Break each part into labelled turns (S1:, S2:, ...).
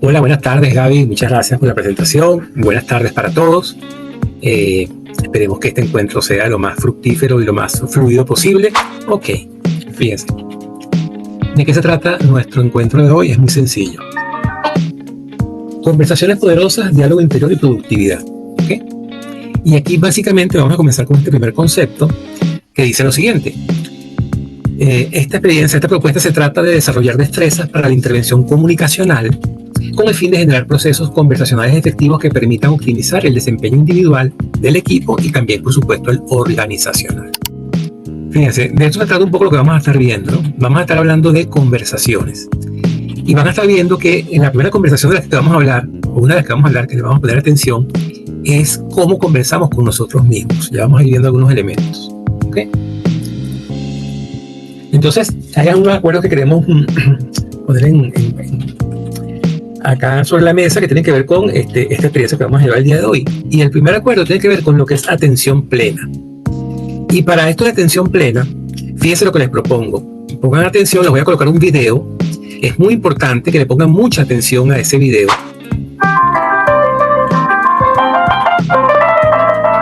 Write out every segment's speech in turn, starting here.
S1: Hola, buenas tardes Gaby, muchas gracias por la presentación. Buenas tardes para todos. Esperemos que este encuentro sea lo más fructífero y lo más fluido posible. Ok, fíjense. ¿De qué se trata nuestro encuentro de hoy? Es muy sencillo. Conversaciones poderosas, diálogo interior y productividad. ¿Okay? Y aquí básicamente vamos a comenzar con este primer concepto que dice lo siguiente. Esta propuesta se trata de desarrollar destrezas para la intervención comunicacional con el fin de generar procesos conversacionales efectivos que permitan optimizar el desempeño individual del equipo y también, por supuesto, el organizacional. Fíjense, de esto se trata un poco lo que vamos a estar viendo, ¿no? Vamos a estar hablando de conversaciones. Y van a estar viendo que en la primera conversación de la que vamos a hablar, o una de las que vamos a hablar, que le vamos a poner atención, es cómo conversamos con nosotros mismos. Ya vamos a ir viendo algunos elementos. ¿Okay? Entonces, hay algunos acuerdos que queremos poner acá sobre la mesa que tienen que ver con esta experiencia que vamos a llevar el día de hoy. Y el primer acuerdo tiene que ver con lo que es atención plena. Y para esto de atención plena, fíjense lo que les propongo. Pongan atención, les voy a colocar un video. Es muy importante que le pongan mucha atención a ese video.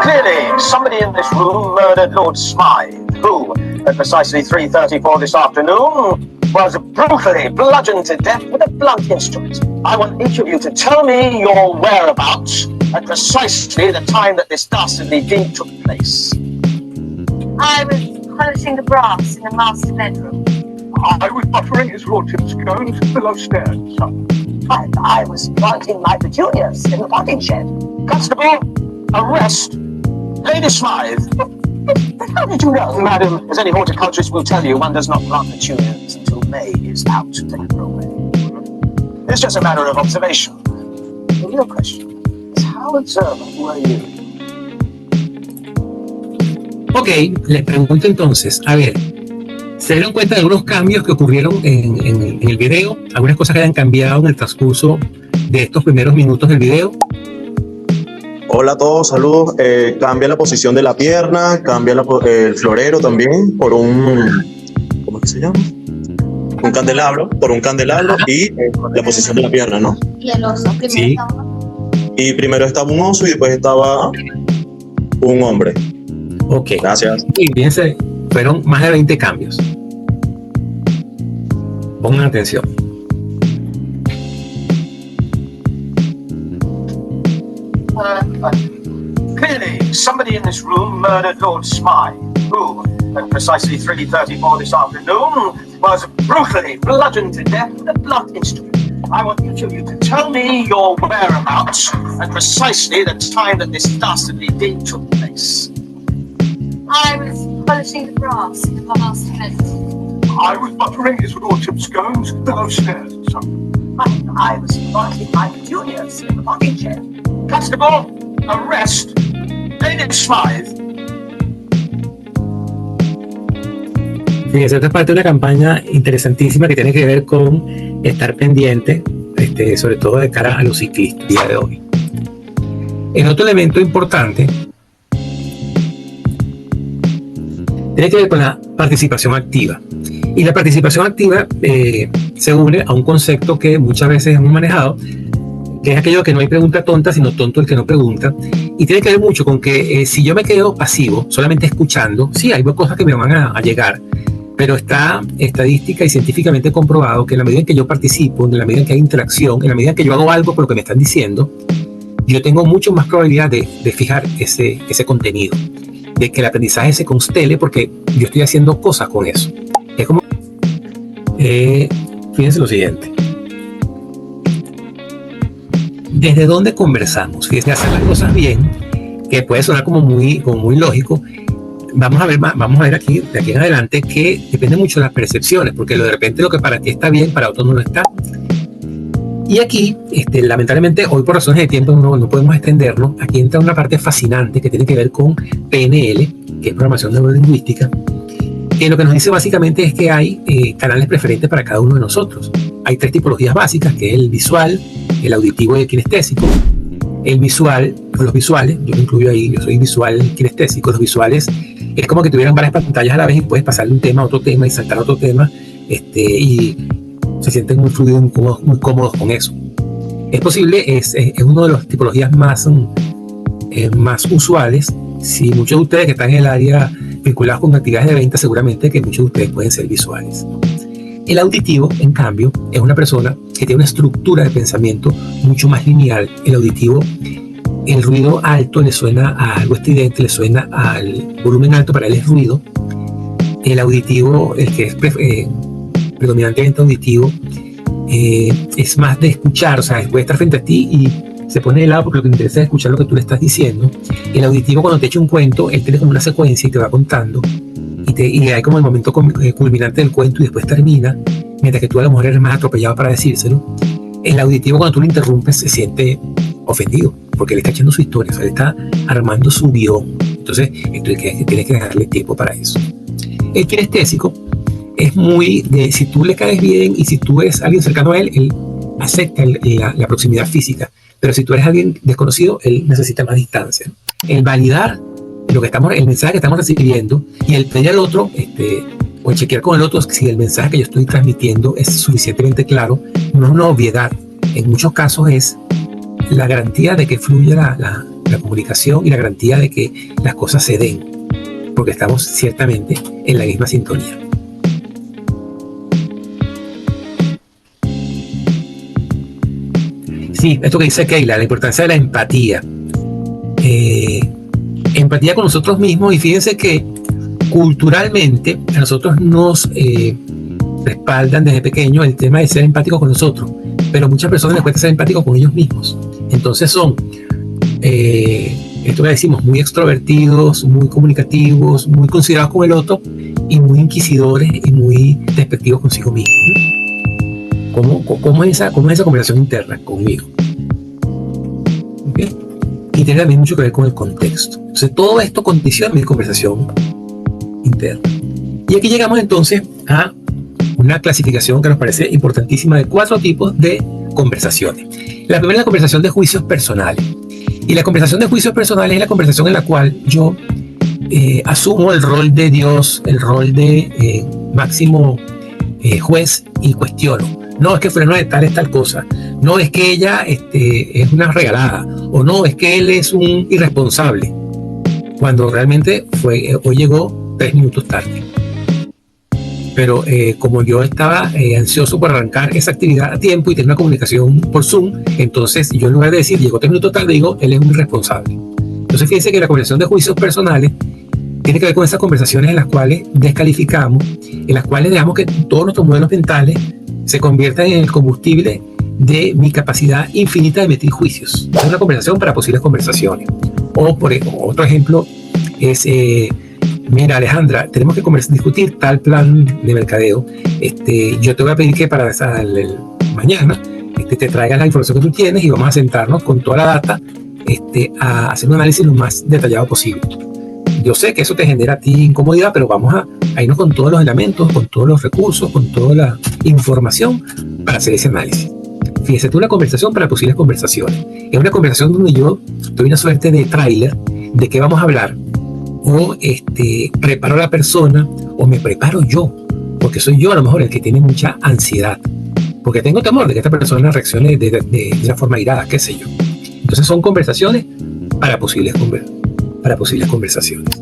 S2: Clearly, somebody in this room murdered Lord Smythe, who, at precisely 3:34 this afternoon, was brutally bludgeoned to death with a blunt instrument. I want each of you to tell me your whereabouts at precisely the time that this dastardly deed took place.
S3: I was polishing the brass in the master bedroom.
S4: I was buttering his lordship's scones below stairs, sir.
S2: I was planting my petunias in the potting shed. Constable, arrest Lady Smythe. But how did you know, madam? As any horticulturist will tell you, one does not plant petunias until May is out to grow away. It's just a matter of observation. The real question is, how observant were you?
S1: Ok, les pregunto entonces, a ver, ¿se dieron cuenta de algunos cambios que ocurrieron en el video? ¿Algunas cosas que hayan cambiado en el transcurso de estos primeros minutos del video?
S5: Hola a todos, saludos. Cambia la posición de la pierna, cambia el florero también por un... ¿Cómo es que se llama? Un candelabro, por un candelabro. Y la posición de la pierna, ¿no?
S3: Y el oso, primero
S5: sí.
S3: estaba.
S5: Y primero estaba un oso y después estaba un hombre.
S1: Ok.
S5: Gracias.
S1: Y fíjense, fueron más de 20 cambios. Pongan atención.
S2: Clearly, somebody in this room murdered Lord Smythe, who, at precisely 3:34 this afternoon, was brutally bludgeoned to death with a blunt instrument. I want each of you to tell me your whereabouts at precisely the time that this dastardly deed took place.
S3: I was polishing the brass in the master bedroom.
S4: I was buttering his lordship's scones below stairs, sir.
S2: I was planting my petunias in the potting shed. Constable, arrest Lady Smythe.
S1: Fíjense, esta es parte de una campaña interesantísima que tiene que ver con estar pendiente, sobre todo de cara a los ciclistas el día de hoy. El otro elemento importante tiene que ver con la participación activa. Y la participación activa se une a un concepto que muchas veces hemos manejado, que es aquello que no hay pregunta tonta, sino tonto el que no pregunta. Y tiene que ver mucho con que si yo me quedo pasivo, solamente escuchando, sí, hay cosas que me van a llegar, pero está estadística y científicamente comprobado que en la medida en que yo participo, en la medida en que hay interacción, en la medida en que yo hago algo por lo que me están diciendo, yo tengo mucho más probabilidad de fijar ese contenido, de que el aprendizaje se constele porque yo estoy haciendo cosas con eso. Es como, fíjense lo siguiente. ¿Desde dónde conversamos? Fíjense, hacer las cosas bien, que puede sonar como muy lógico. Vamos a ver aquí, de aquí en adelante, que depende mucho de las percepciones, porque de repente lo que para ti está bien, para otros no lo está. Y aquí, lamentablemente, hoy por razones de tiempo no podemos extenderlo. Aquí entra una parte fascinante que tiene que ver con PNL, que es programación neurolingüística, que lo que nos dice básicamente es que hay canales preferentes para cada uno de nosotros. Hay 3 tipologías básicas, que es el visual, el auditivo y el kinestésico. El visual, los visuales, yo me incluyo ahí, yo soy visual kinestésico. Los visuales es como que tuvieran varias pantallas a la vez y puedes pasarle un tema a otro tema y saltar a otro tema, y se sienten muy fluidos, muy cómodos con eso. Es posible, es una de las tipologías más usuales. Si muchos de ustedes que están en el área vinculados con actividades de venta, seguramente que muchos de ustedes pueden ser visuales. El auditivo, en cambio, es una persona que tiene una estructura de pensamiento mucho más lineal. El auditivo, el ruido alto le suena a algo estridente, le suena al volumen alto, para él es ruido. El auditivo, el que es predominantemente auditivo, es más de escuchar, o sea, puede estar frente a ti y se pone de lado porque lo que le interesa es escuchar lo que tú le estás diciendo. El auditivo, cuando te echa un cuento, él tiene como una secuencia y te va contando y hay como el momento culminante del cuento y después termina, mientras que tú a lo mejor eres más atropellado para decírselo. El auditivo, cuando tú lo interrumpes, se siente ofendido porque le está echando su historia, o sea, le está armando su guión. Entonces tienes que darle tiempo para eso. El kinestésico es muy de, si tú le caes bien y si tú eres alguien cercano a él acepta la proximidad física, pero si tú eres alguien desconocido, él necesita más distancia. El validar el mensaje que estamos recibiendo y el pedir al otro, o el chequear con el otro si el mensaje que yo estoy transmitiendo es suficientemente claro, no es una obviedad. En muchos casos es la garantía de que fluya la comunicación y la garantía de que las cosas se den, porque estamos ciertamente en la misma sintonía. Sí, esto que dice Keila, la importancia de la empatía. Empatía con nosotros mismos, y fíjense que culturalmente a nosotros nos respaldan desde pequeño el tema de ser empáticos con nosotros, pero muchas personas les cuesta ser empáticos con ellos mismos. Entonces son, esto que decimos, muy extrovertidos, muy comunicativos, muy considerados con el otro y muy inquisidores y muy despectivos consigo mismos. ¿Cómo es esa conversación interna conmigo? ¿Okay? Y tiene también mucho que ver con el contexto. Entonces todo esto condiciona mi conversación interna. Y aquí llegamos entonces a una clasificación que nos parece importantísima de 4 tipos de conversaciones. La primera es la conversación de juicios personales. Y la conversación de juicios personales es la conversación en la cual yo asumo el rol de Dios, el rol de máximo juez, y cuestiono. No, es que fulano de tal es tal cosa. No, es que ella es una regalada. O no, es que él es un irresponsable. Cuando realmente hoy llegó 3 minutos tarde. Pero como yo estaba ansioso por arrancar esa actividad a tiempo y tener una comunicación por Zoom, entonces yo en lugar de decir llegó 3 minutos tarde, digo él es un irresponsable. Entonces fíjense que la conversación de juicios personales tiene que ver con esas conversaciones en las cuales descalificamos, en las cuales dejamos que todos nuestros modelos mentales se conviertan en el combustible de mi capacidad infinita de emitir juicios. Es una conversación para posibles conversaciones. O por otro ejemplo es, mira Alejandra, tenemos que discutir tal plan de mercadeo. Yo te voy a pedir que para mañana te traigas la información que tú tienes y vamos a sentarnos con toda la data a hacer un análisis lo más detallado posible. Yo sé que eso te genera a ti incomodidad, pero vamos a irnos con todos los elementos, con todos los recursos, con toda la información para hacer ese análisis. Fíjese tú, una conversación para posibles conversaciones. Es una conversación donde yo doy una suerte de tráiler de qué vamos a hablar, o preparo a la persona, o me preparo yo, porque soy yo a lo mejor el que tiene mucha ansiedad, porque tengo temor de que esta persona reaccione de una forma irada, qué sé yo. Entonces son conversaciones para posibles conversaciones.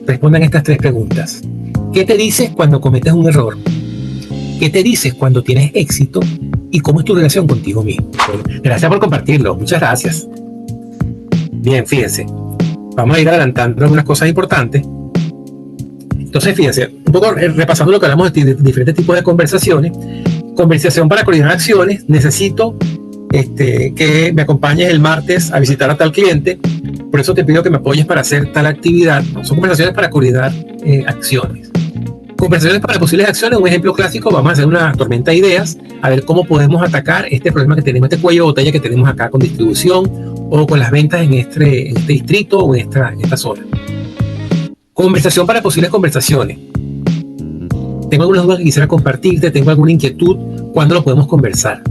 S1: Respondan estas 3 preguntas. ¿Qué te dices cuando cometes un error? ¿Qué te dices cuando tienes éxito? ¿Y cómo es tu relación contigo mismo? Gracias por compartirlo. Muchas gracias. Bien, fíjense. Vamos a ir adelantando algunas cosas importantes. Entonces, fíjense, un poco repasando lo que hablamos de diferentes tipos de conversaciones. Conversación para coordinar acciones. Necesito que me acompañes el martes a visitar a tal cliente. Por eso te pido que me apoyes para hacer tal actividad. Son conversaciones para coordinar acciones. Conversaciones para posibles acciones. Un ejemplo clásico, vamos a hacer una tormenta de ideas, a ver cómo podemos atacar este problema que tenemos, este cuello de botella que tenemos acá con distribución o con las ventas en este distrito o en esta zona. Conversación para posibles conversaciones. Tengo algunas dudas que quisiera compartirte, tengo alguna inquietud, ¿cuándo lo podemos conversar?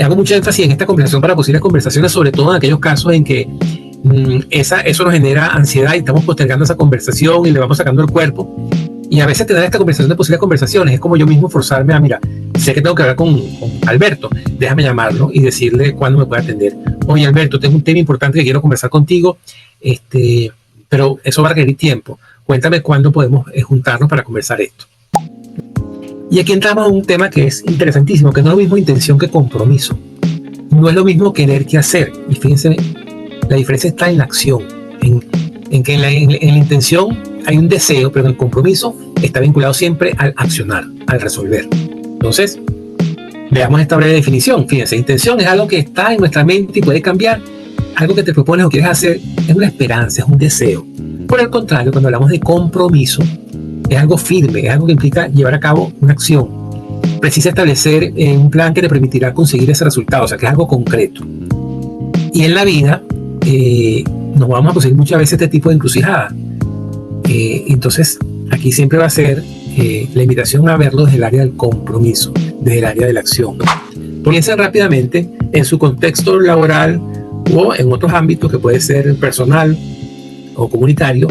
S1: Hago mucho énfasis en esta conversación para posibles conversaciones, sobre todo en aquellos casos en que eso nos genera ansiedad y estamos postergando esa conversación y le vamos sacando el cuerpo. Y a veces tener esta conversación de posibles conversaciones es como yo mismo forzarme a, mira, sé que tengo que hablar con Alberto, déjame llamarlo y decirle cuándo me puede atender. Oye, Alberto, tengo un tema importante que quiero conversar contigo, pero eso va a requerir tiempo. Cuéntame cuándo podemos juntarnos para conversar esto. Y aquí entramos a un tema que es interesantísimo, que no es lo mismo intención que compromiso. No es lo mismo querer que hacer. Y fíjense, la diferencia está en la acción, en que en la intención hay un deseo, pero en el compromiso está vinculado siempre al accionar, al resolver. Entonces, veamos esta breve definición. Fíjense, intención es algo que está en nuestra mente y puede cambiar. Algo que te propones o quieres hacer es una esperanza, es un deseo. Por el contrario, cuando hablamos de compromiso, es algo firme, es algo que implica llevar a cabo una acción. Precisa establecer un plan que te permitirá conseguir ese resultado, o sea, que es algo concreto. Y en la vida nos vamos a conseguir muchas veces este tipo de encrucijada. Entonces, aquí siempre va a ser la invitación a verlo desde el área del compromiso, desde el área de la acción. Piensen rápidamente en su contexto laboral o en otros ámbitos que puede ser personal o comunitario.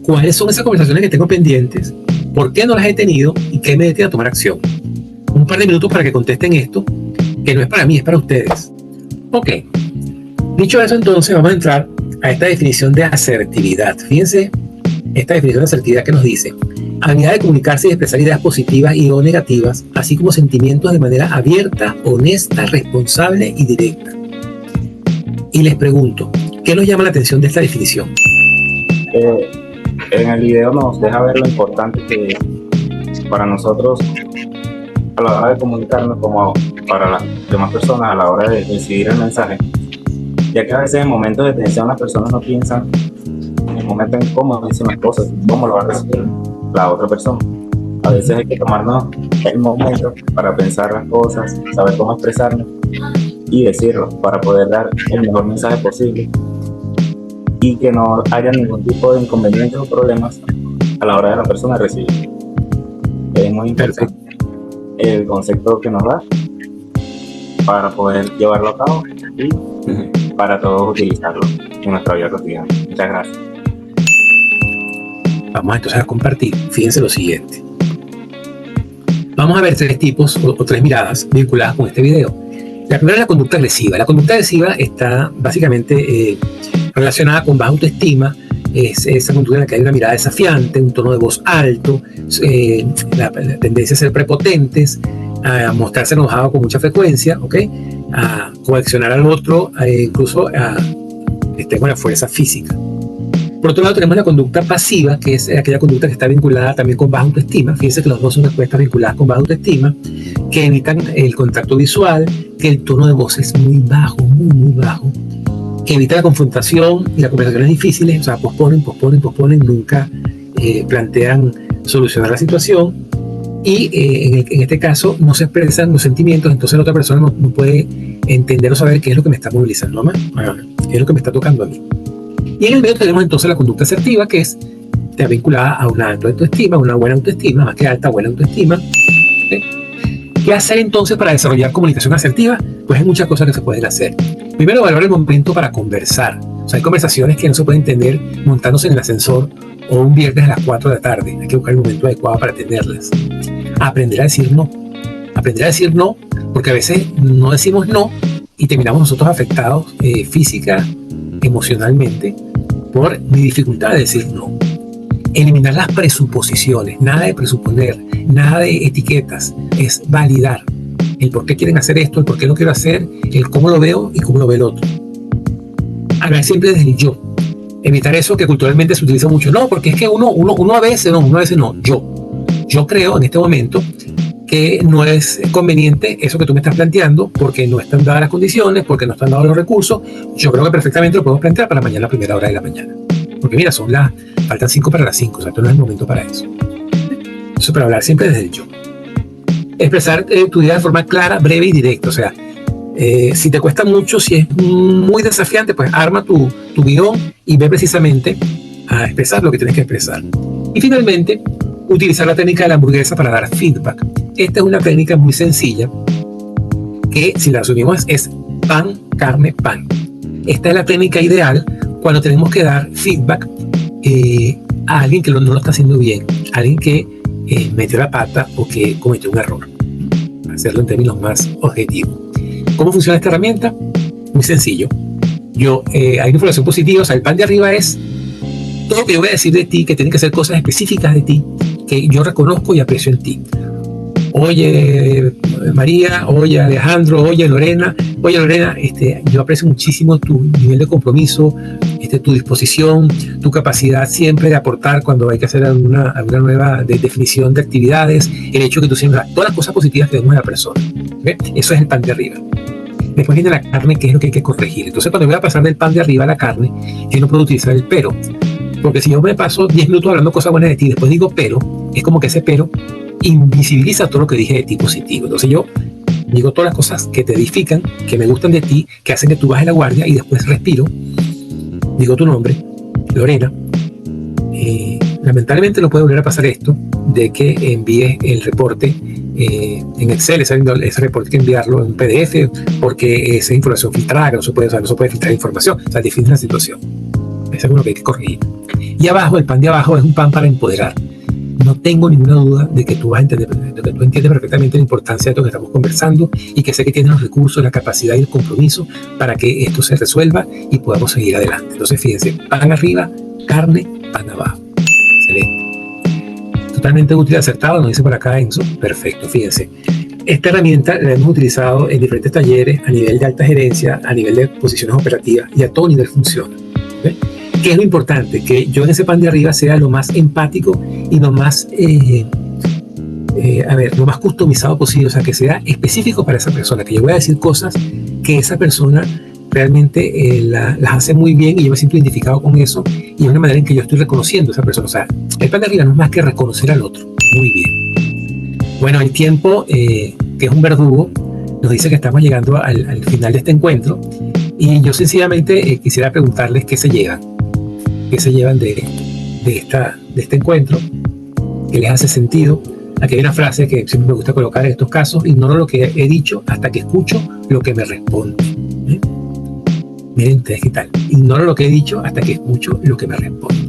S1: ¿Cuáles son esas conversaciones que tengo pendientes? ¿Por qué no las he tenido? ¿Y qué me detiene a tomar acción? Un par de minutos para que contesten esto, que no es para mí, es para ustedes. Ok. Dicho eso, entonces vamos a entrar a esta definición de asertividad. Fíjense, esta definición de asertividad que nos dice: habilidad de comunicarse y expresar ideas positivas y o negativas, así como sentimientos de manera abierta, honesta, responsable y directa. Y les pregunto, ¿qué nos llama la atención de esta definición?
S6: En el video nos deja ver lo importante que para nosotros a la hora de comunicarnos, como para las demás personas a la hora de decidir el mensaje, ya que a veces en momentos de tensión las personas no piensan en el momento en cómo dicen las cosas, cómo lo va a recibir la otra persona. A veces hay que tomarnos el momento para pensar las cosas, saber cómo expresarnos y decirlo para poder dar el mejor mensaje posible y que no haya ningún tipo de inconvenientes o problemas a la hora de la persona recibir. Es muy importante el concepto que nos da para poder llevarlo a cabo y para todos utilizarlo en nuestra vida cotidiana. Muchas gracias.
S1: Vamos entonces a compartir. Fíjense lo siguiente. Vamos a ver tres tipos o tres miradas vinculadas con este video. La primera es la conducta agresiva. La conducta agresiva está básicamente relacionada con baja autoestima. Es esa conducta en la que hay una mirada desafiante, un tono de voz alto, la tendencia a ser prepotentes, a mostrarse enojado con mucha frecuencia, ¿okay? A coaccionar al otro, incluso a estar con la fuerza física. Por otro lado, tenemos la conducta pasiva, que es aquella conducta que está vinculada también con baja autoestima. Fíjense que los dos son respuestas vinculadas con baja autoestima, que evitan el contacto visual, que el tono de voz es muy bajo, muy bajo, que evita la confrontación y las conversaciones difíciles, o sea, posponen, nunca plantean solucionar la situación y en este caso no se expresan los sentimientos, entonces la otra persona no puede entender o saber qué es lo que me está movilizando, ¿no? Qué es lo que me está tocando a mí. Y en el medio tenemos entonces la conducta asertiva, que está vinculada a una alta autoestima, una buena autoestima, más que alta, buena autoestima. ¿Qué hacer entonces para desarrollar comunicación asertiva? Pues hay muchas cosas que se pueden hacer. Primero, valorar el momento para conversar. O sea, hay conversaciones que no se pueden tener montándose en el ascensor o un viernes a las 4 de la tarde. Hay que buscar el momento adecuado para tenerlas. Aprender a decir no. Aprender a decir no, porque a veces no decimos no y terminamos nosotros afectados física, emocionalmente, por mi dificultad de decir no. Eliminar las presuposiciones, nada de presuponer, nada de etiquetas, es validar el por qué quieren hacer esto, el por qué lo quiero hacer, el cómo lo veo y cómo lo ve el otro. Hablar siempre desde el yo. Evitar eso que culturalmente se utiliza mucho. No, porque es que uno a veces no, yo creo en este momento que no es conveniente eso que tú me estás planteando porque no están dadas las condiciones, porque no están dados los recursos. Yo creo que perfectamente lo podemos plantear para mañana a primera hora de la mañana. Porque mira, faltan 5 para las 5, o sea, esto no es el momento para eso. Eso para hablar siempre desde el yo. Expresar tu idea de forma clara, breve y directa. O sea, si te cuesta mucho, si es muy desafiante, pues arma tu guión y ve precisamente a expresar lo que tienes que expresar. Y finalmente, utilizar la técnica de la hamburguesa para dar feedback. Esta es una técnica muy sencilla que, si la resumimos, es pan, carne, pan. Esta es la técnica ideal cuando tenemos que dar feedback a alguien que no lo está haciendo bien, a alguien que metió la pata o que cometió un error. hacerlo en términos más objetivos. ¿Cómo funciona esta herramienta? Muy sencillo. Hay información positiva, o sea, el pan de arriba es todo lo que yo voy a decir de ti, que tienen que ser cosas específicas de ti, que yo reconozco y aprecio en ti. Oye, María, oye, Alejandro, oye, Lorena, yo aprecio muchísimo tu nivel de compromiso, tu disposición, tu capacidad siempre de aportar cuando hay que hacer alguna nueva definición de actividades, el hecho que tú siempre, todas las cosas positivas que vemos en la persona. ¿Okay? Eso es el pan de arriba. Después viene la carne, que es lo que hay que corregir. Entonces, cuando voy a pasar del pan de arriba a la carne, yo no puedo utilizar el pero. Porque si yo me paso 10 minutos hablando cosas buenas de ti, después digo pero, es como que ese pero invisibiliza todo lo que dije de ti positivo. Entonces yo digo todas las cosas que te edifican, que me gustan de ti, que hacen que tú bajes la guardia, y después respiro, digo tu nombre, Lorena. Lamentablemente no puede volver a pasar esto de que envíes el reporte en Excel, ese reporte hay que enviarlo en PDF, porque esa información filtrada, que no se puede filtrar información, o sea, define la situación. Eso es lo que hay que corregir. Y abajo, el pan de abajo es un pan para empoderar. No tengo ninguna duda de que tú vas a entender, de que tú entiendes perfectamente la importancia de lo que estamos conversando, y que sé que tienes los recursos, la capacidad y el compromiso para que esto se resuelva y podamos seguir adelante. Entonces, fíjense, pan arriba, carne, pan abajo. Excelente. Totalmente útil y acertado, nos dice por acá Enzo. Perfecto, fíjense. Esta herramienta la hemos utilizado en diferentes talleres a nivel de alta gerencia, a nivel de posiciones operativas, y a todo nivel funciona. ¿Ve? ¿Qué es lo importante? Que yo en ese pan de arriba sea lo más empático y lo más, lo más customizado posible, o sea, que sea específico para esa persona, que yo voy a decir cosas que esa persona realmente las hace muy bien, y yo me siento identificado con eso, y es una manera en que yo estoy reconociendo a esa persona. O sea, el pan de arriba no es más que reconocer al otro. Muy bien. Bueno, el tiempo, que es un verdugo, nos dice que estamos llegando al final de este encuentro, y yo sencillamente quisiera preguntarles qué se llevan de este encuentro, qué les hace sentido. Aquí hay una frase que siempre me gusta colocar en estos casos: ignoro lo que he dicho hasta que escucho lo que me responde. Miren ustedes qué tal. Ignoro lo que he dicho hasta que escucho lo que me responde.